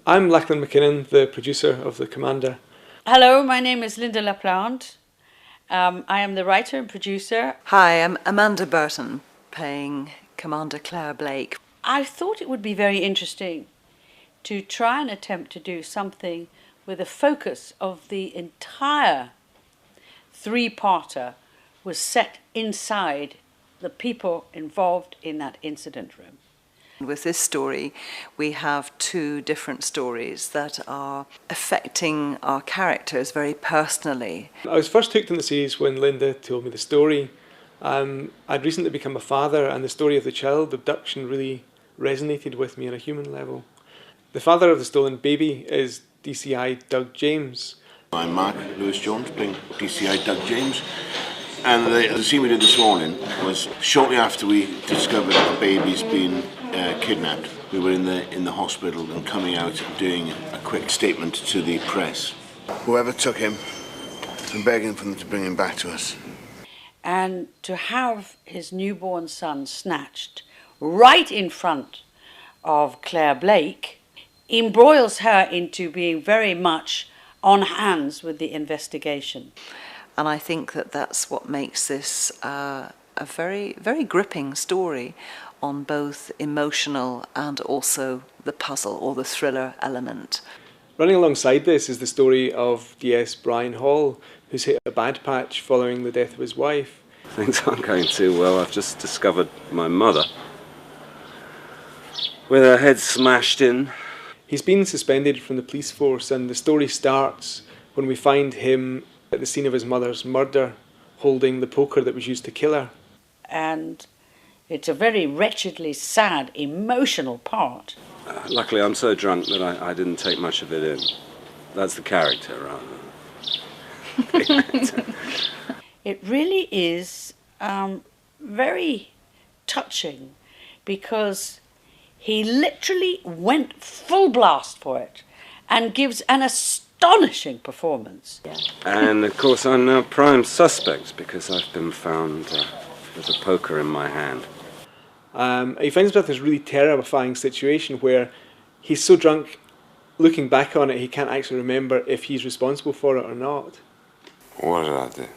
I'm Lachlan McKinnon, the producer of The Commander. Hello, my name is Lynda Plante. I am the writer and producer. Hi, I'm Amanda Burton, playing Commander Claire Blake. I thought it would be very interesting to try and attempt to do something with a focus of the entire three-parter was set inside the people involved in that incident room. With this story, we have two different stories that are affecting our characters very personally. I was first hooked on the series when Lynda told me the story. I'd recently become a father, and the story of the child abduction really resonated with me on a human level. The father of the stolen baby is DCI Doug James. I'm Mark Lewis-Jones, playing DCI Doug James. And the scene we did this morning was shortly after we discovered the baby's been kidnapped. We were in the hospital and coming out and doing a quick statement to the press. Whoever took him, and begging for them to bring him back to us. And to have his newborn son snatched right in front of Claire Blake embroils her into being very much on hands with the investigation. And I think that that's what makes this a very, very gripping story on both emotional and also the puzzle or the thriller element. Running alongside this is the story of DS Brian Hall, who's hit a bad patch following the death of his wife. Things aren't going too well. I've just discovered my mother with her head smashed in. He's been suspended from the police force, and the story starts when we find him at the scene of his mother's murder, holding the poker that was used to kill her. And it's a very wretchedly sad, emotional part. Luckily, I'm so drunk that I didn't take much of it in. That's the character, rather than the actor. It really is very touching because he literally went full blast for it and gives an astonishing performance. Yeah. And of course I'm now prime suspect because I've been found with a poker in my hand. He finds himself in this really terrifying situation where he's so drunk, looking back on it, he can't actually remember if he's responsible for it or not. What did I do?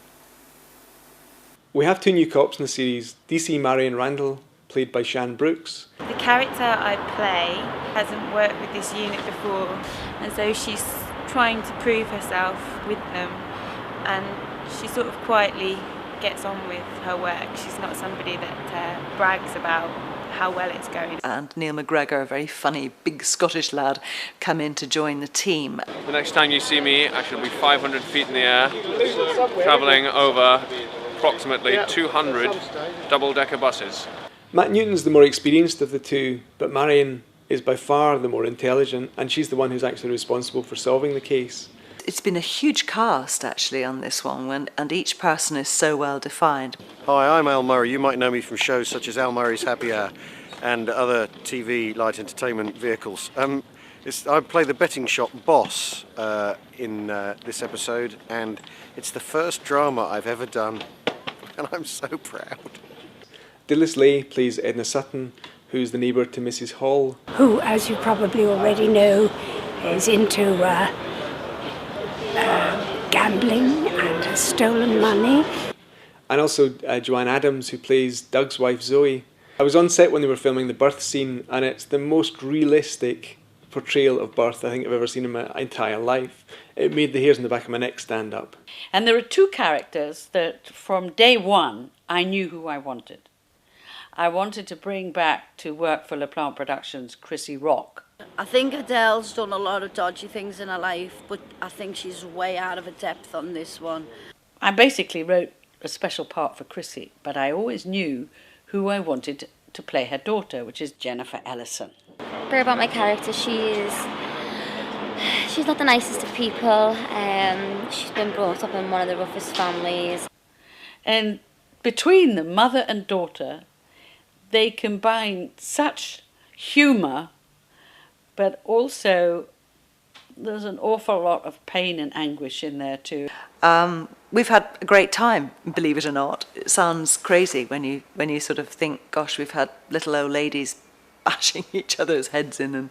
We have two new cops in the series, DC Marion Randall, played by Shan Brooks. The character I play hasn't worked with this unit before, and so she's trying to prove herself with them, and she sort of quietly gets on with her work. She's not somebody that brags about how well it's going. And Neil McGregor, a very funny big Scottish lad, come in to join the team. The next time you see me, I shall be 500 feet in the air, travelling over approximately 200 double-decker buses. Matt Newton's the more experienced of the two, but Marion is by far the more intelligent, and she's the one who's actually responsible for solving the case. It's been a huge cast actually on this one, and each person is so well defined. Hi, I'm Al Murray. You might know me from shows such as Al Murray's Happy Hour and other TV light entertainment vehicles. I play the betting shop boss in this episode, and it's the first drama I've ever done, and I'm so proud. Dilys Lay plays Edna Sutton, who's the neighbour to Mrs. Hall. Who, as you probably already know, is into gambling and has stolen money. And also Joanne Adams, who plays Doug's wife Zoe. I was on set when they were filming the birth scene, and it's the most realistic portrayal of birth I think I've ever seen in my entire life. It made the hairs on the back of my neck stand up. And there are two characters that from day one I knew who I wanted. I wanted to bring back to work for Plante Productions Chrissy Rock. I think Adele's done a lot of dodgy things in her life, but I think she's way out of her depth on this one. I basically wrote a special part for Chrissy, but I always knew who I wanted to play her daughter, which is Jennifer Ellison. Bit about my character, she's not the nicest of people. She's been brought up in one of the roughest families. And between the mother and daughter, they combine such humour, but also there's an awful lot of pain and anguish in there too. We've had a great time, believe it or not. It sounds crazy when you sort of think, gosh, we've had little old ladies bashing each other's heads in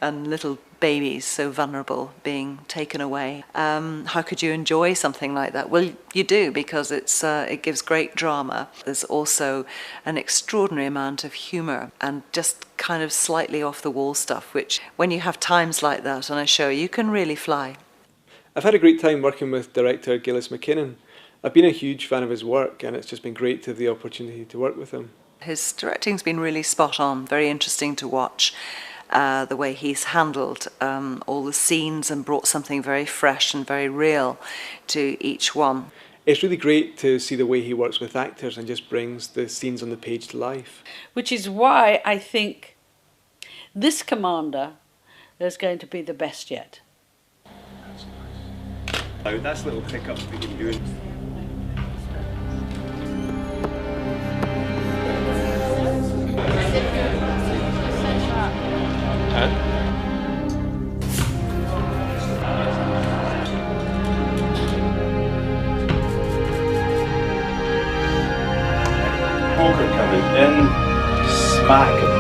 and little babies so vulnerable being taken away. How could you enjoy something like that? Well, you do, because it gives great drama. There's also an extraordinary amount of humour and just kind of slightly off the wall stuff, which when you have times like that on a show, you can really fly. I've had a great time working with director Gillis McKinnon. I've been a huge fan of his work, and it's just been great to have the opportunity to work with him. His directing's been really spot on, very interesting to watch. The way he's handled all the scenes and brought something very fresh and very real to each one. It's really great to see the way he works with actors and just brings the scenes on the page to life. Which is why I think this Commander is going to be the best yet. Oh, that's little pickups we can do. Poker coming in, smack.